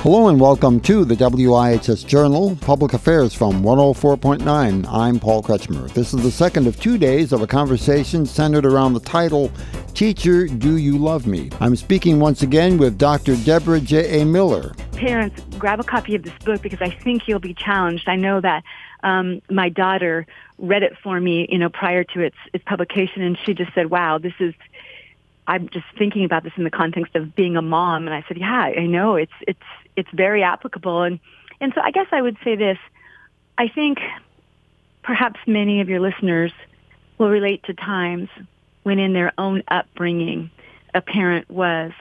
Hello and welcome to the WIHS Journal, Public Affairs from 104.9. I'm Paul Kretschmer. This is the second of 2 days of a conversation centered around the title, Teacher, Do You Love Me? I'm speaking once again with Dr. Deborah J. A. Miller. Parents, grab a copy of this book because I think you'll be challenged. I know that my daughter read it for me, prior to its publication, and she just said, wow, I'm just thinking about this in the context of being a mom. And I said, yeah, I know it's very applicable. And so I guess I would say this. I think perhaps many of your listeners will relate to times when in their own upbringing, a parent was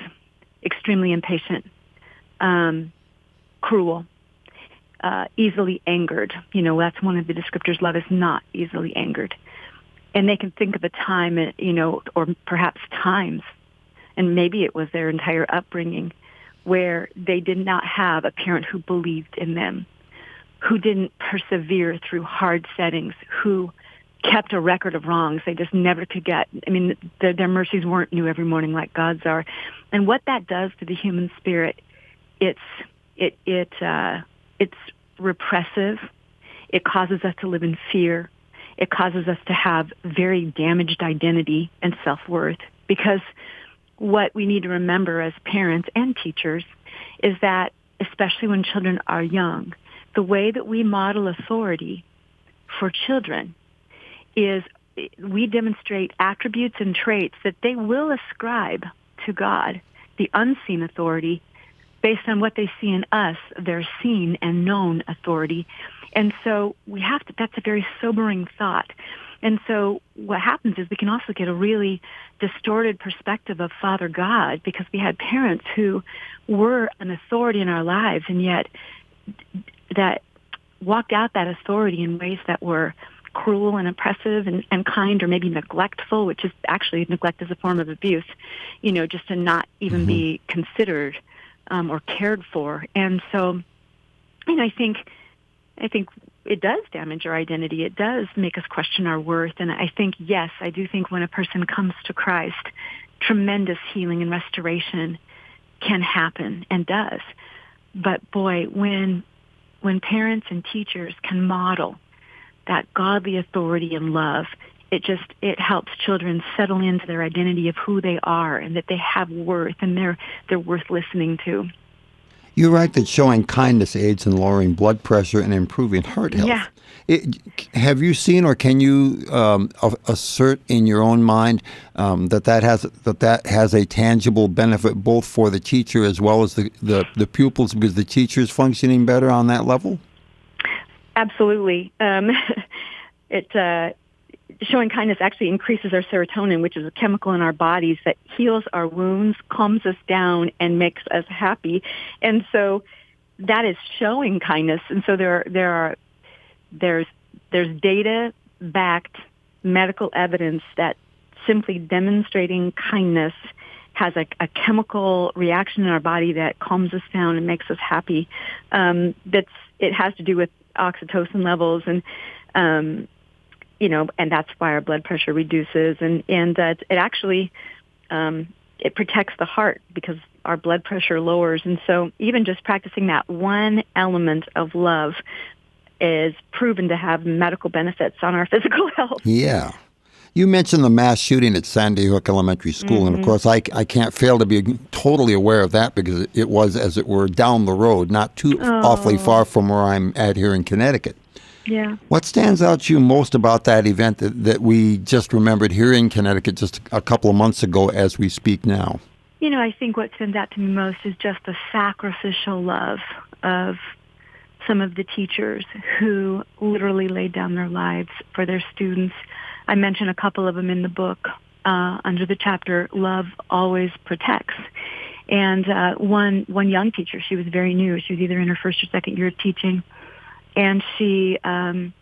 extremely impatient, cruel, easily angered. That's one of the descriptors. Love is not easily angered. And they can think of a time, or perhaps times, and maybe it was their entire upbringing, where they did not have a parent who believed in them, who didn't persevere through hard settings, who kept a record of wrongs they just never could get. I mean, their mercies weren't new every morning like God's are. And what that does to the human spirit, it's repressive. It causes us to live in fear. It causes us to have very damaged identity and self-worth, because what we need to remember as parents and teachers is that, especially when children are young, the way that we model authority for children is we demonstrate attributes and traits that they will ascribe to God, the unseen authority, based on what they see in us, their seen and known authority. And so that's a very sobering thought. And so what happens is we can also get a really distorted perspective of Father God, because we had parents who were an authority in our lives, and yet that walked out that authority in ways that were cruel and oppressive and kind, or maybe neglectful, which is actually, neglect is a form of abuse, just to not even be considered or cared for. And so, I think it does damage our identity. It does make us question our worth. And I think, yes, I do think when a person comes to Christ, tremendous healing and restoration can happen and does. But boy, when parents and teachers can model that godly authority and love, it helps children settle into their identity of who they are and that they have worth and they're worth listening to. You write that showing kindness aids in lowering blood pressure and improving heart health. Yeah. Have you seen, or can you assert in your own mind that has a tangible benefit both for the teacher as well as the pupils, because the teacher's functioning better on that level? Absolutely. Showing kindness actually increases our serotonin, which is a chemical in our bodies that heals our wounds, calms us down, and makes us happy. And so that is showing kindness. And so there's data-backed medical evidence that simply demonstrating kindness has a chemical reaction in our body that calms us down and makes us happy. It has to do with oxytocin levels, and and that's why our blood pressure reduces, and it actually it protects the heart because our blood pressure lowers. And so even just practicing that one element of love is proven to have medical benefits on our physical health. Yeah. You mentioned the mass shooting at Sandy Hook Elementary School, and of course I can't fail to be totally aware of that because it was, as it were, down the road, not too awfully far from where I'm at here in Connecticut. Yeah. What stands out to you most about that event that we just remembered here in Connecticut just a couple of months ago as we speak now? I think what stands out to me most is just the sacrificial love of some of the teachers who literally laid down their lives for their students. I mention a couple of them in the book under the chapter, Love Always Protects. And one young teacher, she was very new. She was either in her first or second year of teaching. And she, when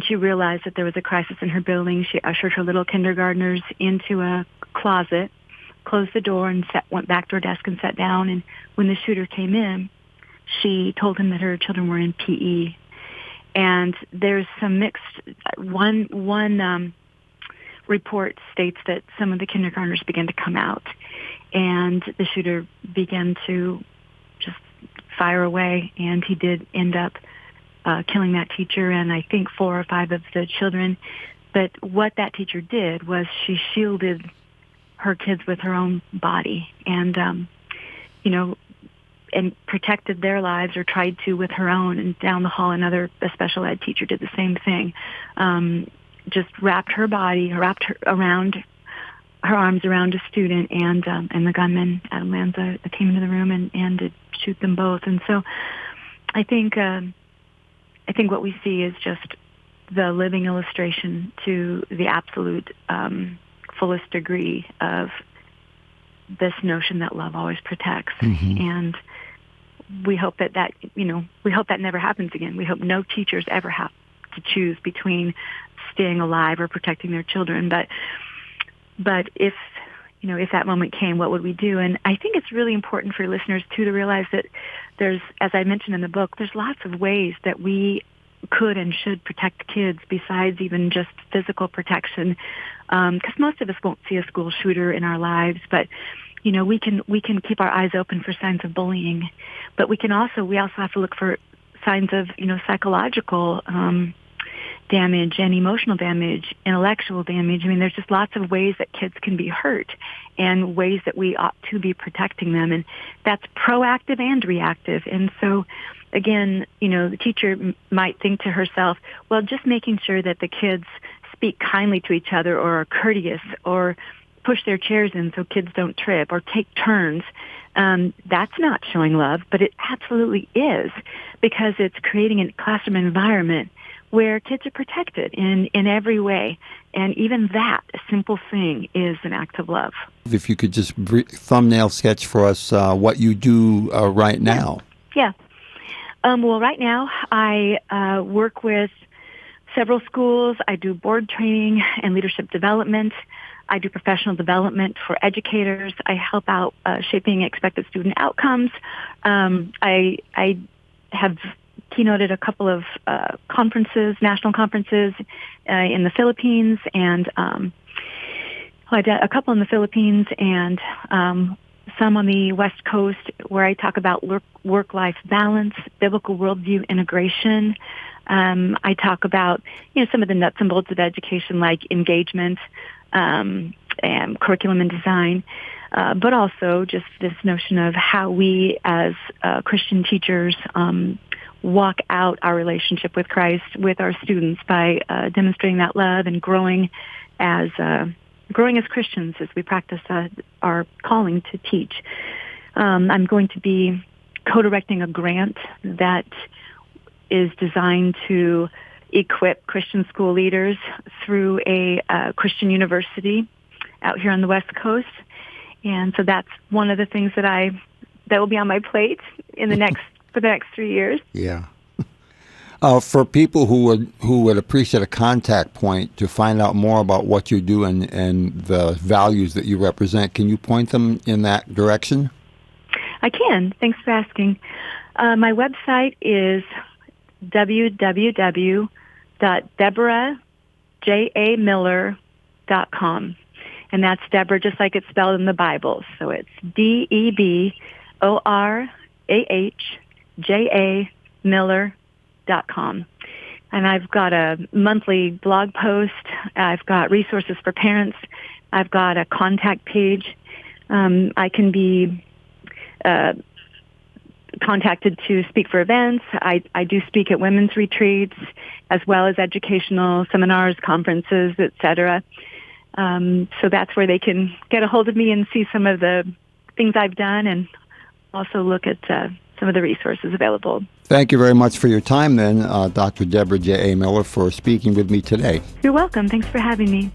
she realized that there was a crisis in her building, she ushered her little kindergartners into a closet, closed the door, and went back to her desk and sat down. And when the shooter came in, she told him that her children were in PE. And there's some mixed. One report states that some of the kindergartners began to come out, and the shooter began to just fire away, and he did end up killing that teacher and I think 4 or 5 of the children. But what that teacher did was she shielded her kids with her own body and, and protected their lives, or tried to with her own. And down the hall, a special ed teacher did the same thing. Just wrapped her arms around a student, and the gunman, Adam Lanza, came into the room and did shoot them both. And so I think what we see is just the living illustration to the absolute fullest degree of this notion that love always protects. Mm-hmm. And we hope that never happens again. We hope no teachers ever have to choose between staying alive or protecting their children. But if that moment came, what would we do? And I think it's really important for listeners too to realize that there's, as I mentioned in the book, there's lots of ways that we could and should protect kids besides even just physical protection. Because most of us won't see a school shooter in our lives, but we can keep our eyes open for signs of bullying. But we also have to look for signs of psychological damage and emotional damage, intellectual damage. I mean, there's just lots of ways that kids can be hurt and ways that we ought to be protecting them. And that's proactive and reactive. And so, again, the teacher might think to herself, well, just making sure that the kids speak kindly to each other or are courteous or push their chairs in so kids don't trip or take turns, that's not showing love, but it absolutely is, because it's creating a classroom environment where kids are protected in every way. And even that, a simple thing, is an act of love. If you could just thumbnail sketch for us what you do right now. Yeah. Well, right now I work with several schools. I do board training and leadership development. I do professional development for educators. I help out shaping expected student outcomes. I have keynoted a couple of conferences, national conferences in the Philippines, and I did a couple in the Philippines and some on the West Coast, where I talk about work-life balance, biblical worldview integration. I talk about some of the nuts and bolts of education, like engagement and curriculum and design, but also just this notion of how we as Christian teachers walk out our relationship with Christ with our students by demonstrating that love and growing as Christians as we practice our calling to teach. I'm going to be co-directing a grant that is designed to equip Christian school leaders through a Christian university out here on the West Coast. And so that's one of the things that will be on my plate in for the next 3 years. Yeah. For people who would appreciate a contact point to find out more about what you do and the values that you represent, can you point them in that direction? I can. Thanks for asking. My website is www.deborahjamiller.com. And that's Deborah just like it's spelled in the Bible. So it's DEBORAHJAMiller.com. And I've got a monthly blog post. I've got resources for parents. I've got a contact page. I can be contacted to speak for events. I do speak at women's retreats as well as educational seminars, conferences, etc. So that's where they can get a hold of me and see some of the things I've done and also look at some of the resources available. Thank you very much for your time then, Dr. Deborah J. A. Miller, for speaking with me today. You're welcome. Thanks for having me.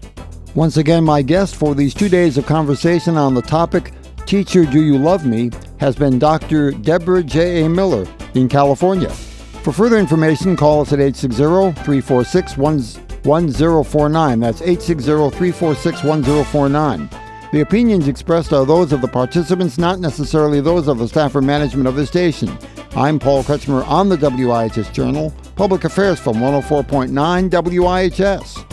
Once again, my guest for these 2 days of conversation on the topic, Teacher, Do You Love Me?, has been Dr. Deborah J. A. Miller in California. For further information, call us at 860-346-1049. That's 860-346-1049. The opinions expressed are those of the participants, not necessarily those of the staff or management of the station. I'm Paul Kretschmer on the WIHS Journal, Public Affairs from 104.9 WIHS.